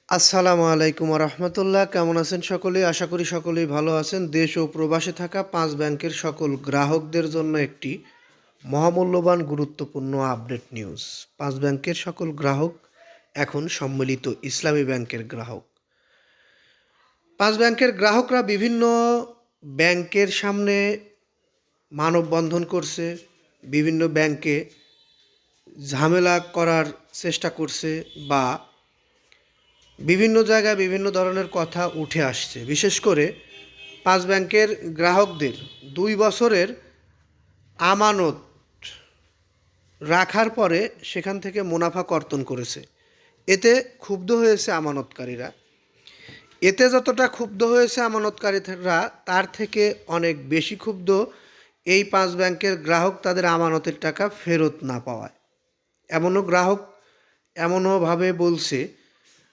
আসসালামু আলাইকুম রহমতুল্লাহ। কেমন আছেন সকলেই? আশা করি সকলেই ভালো আছেন। দেশ ও প্রবাসে থাকা 5 ব্যাংকের সকল গ্রাহকদের জন্য একটি মহামূল্যবান গুরুত্বপূর্ণ আপডেট নিউজ। 5 ব্যাংকের সকল গ্রাহক এখন সম্মিলিত ইসলামী ব্যাংকের গ্রাহক। 5 ব্যাংকের গ্রাহকরা বিভিন্ন ব্যাংকের সামনে মানববন্ধন করছে, বিভিন্ন ব্যাংকে ঝামেলা করার চেষ্টা করছে বা বিভিন্ন জায়গায় বিভিন্ন ধরনের কথা উঠে আসছে। বিশেষ করে 5 ব্যাংকের গ্রাহকদের 2 বছরের আমানত রাখার পরে সেখান থেকে মুনাফা কর্তন করেছে। এতে ক্ষুব্ধ হয়েছে আমানতকারীরা। এতে যতটা ক্ষুব্ধ হয়েছে আমানতকারীরা, তার থেকে অনেক বেশি ক্ষুব্ধ এই 5 ব্যাংকের গ্রাহক তাদের আমানতের টাকা ফেরত না পাওয়ায়। এমনওভাবে বলছে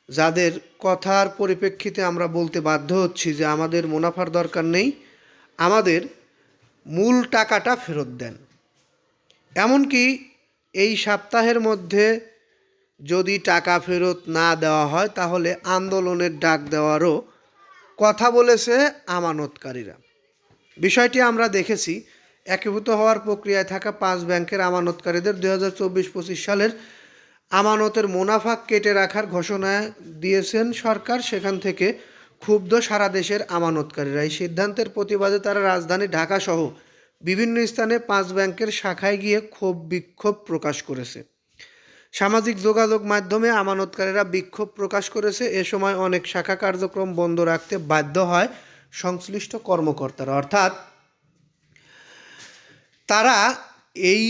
যাদের কথার পরিপ্রেক্ষিতে আমরা বলতে বাধ্য হচ্ছি যে আমাদের মুনাফার দরকার নেই, আমাদের মূল টাকাটা ফেরত দেন। এমনকি এই সপ্তাহের মধ্যে যদি টাকা ফেরত না দেওয়া হয় তাহলে আন্দোলনের ডাক দেওয়ারও কথা বলেছে আমানতকারীরা। বিষয়টি আমরা দেখেছি। একীভূত হওয়ার প্রক্রিয়ায় থাকা 5 ব্যাংকের আমানতকারীদের 2024-25 সালের আমানতের মুনাফা কেটে রাখার ঘোষণা দিয়েছেন সরকার। সেখান থেকে ক্ষুব্ধ সারা দেশের আমানতকারীরা। এই সিদ্ধান্তের প্রতিবাদে তারা রাজধানী ঢাকাসহ বিভিন্ন স্থানে 5 ব্যাংকের শাখায় গিয়ে বিক্ষোভ প্রকাশ করেছে। সামাজিক যোগাযোগ মাধ্যমে আমানতকারীরা বিক্ষোভ প্রকাশ করেছে। এ সময় অনেক শাখা কার্যক্রম বন্ধ রাখতে বাধ্য হয় সংশ্লিষ্ট কর্মকর্তারা। অর্থাৎ তারা এই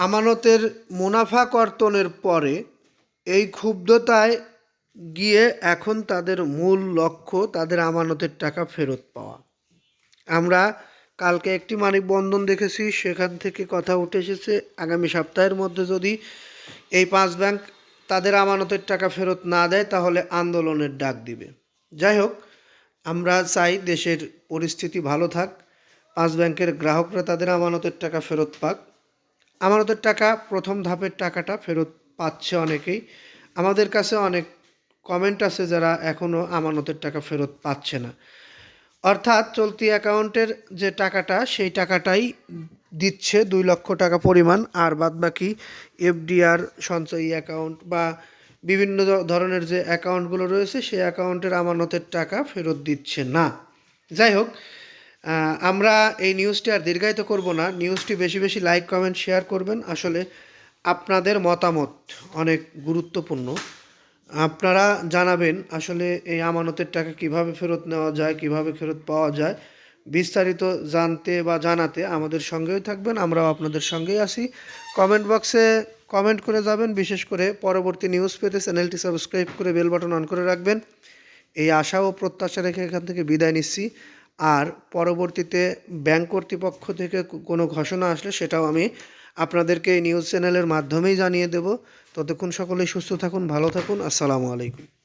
আমানতের মুনাফা কর্তনের পরে এই ক্ষুব্ধতায় গিয়ে এখন তাদের মূল লক্ষ্য তাদের আমানতের টাকা ফেরত পাওয়া। আমরা কালকে একটি মানববন্ধন দেখেছি, সেখান থেকে কথা উঠে এসেছে আগামী সপ্তাহের মধ্যে যদি এই 5 ব্যাংক তাদের আমানতের টাকা ফেরত না দেয় তাহলে আন্দোলনের ডাক দিবে। যাই হোক, আমরা চাই দেশের পরিস্থিতি ভালো থাক, 5 ব্যাংকের গ্রাহকরা তাদের আমানতের টাকা ফেরত পাক। আমানতের টাকা প্রথম ধাপের টাকাটা ফেরত পাচ্ছে অনেকেই। আমাদের কাছে অনেক কমেন্ট আছে যারা এখনও আমানতের টাকা ফেরত পাচ্ছে না। অর্থাৎ চলতি অ্যাকাউন্টের যে টাকাটা সেই টাকাটাই দিচ্ছে 2 লক্ষ টাকা পরিমাণ, আর বাদবাকি এফডিআর, সঞ্চয়ী অ্যাকাউন্ট বা বিভিন্ন ধরনের যে অ্যাকাউন্টগুলো রয়েছে সেই অ্যাকাউন্টের আমানতের টাকা ফেরত দিচ্ছে না। যাই হোক, আমরা এই নিউজটি আর দীর্ঘায়িত করব না। নিউজটি বেশি বেশি লাইক, কমেন্ট, শেয়ার করবেন। আসলে আপনাদের মতামত অনেক গুরুত্বপূর্ণ। আপনারা জানাবেন আসলে এই আমানতের টাকা কিভাবে ফেরত নেওয়া যায়, কিভাবে ফেরত পাওয়া যায়। বিস্তারিত জানতে বা জানাতে আমাদের সঙ্গেই থাকবেন, আমরাও আপনাদের সঙ্গেই আছি। কমেন্ট বক্সে কমেন্ট করে যাবেন। বিশেষ করে পরবর্তী নিউজ পেতে চ্যানেলটি সাবস্ক্রাইব করে বেল বাটন অন করে রাখবেন। এই আশা ও প্রত্যাশা রেখে এখান থেকে বিদায় নিচ্ছি। আর পরবর্তীতে ব্যাংক কর্তৃপক্ষ থেকে কোনো ঘোষণা আসলে সেটাও আমি আপনাদেরকে এই নিউজ চ্যানেলের মাধ্যমেই জানিয়ে দেব। ততক্ষণ সকলেই সুস্থ থাকুন, ভালো থাকুন। আসসালামু আলাইকুম।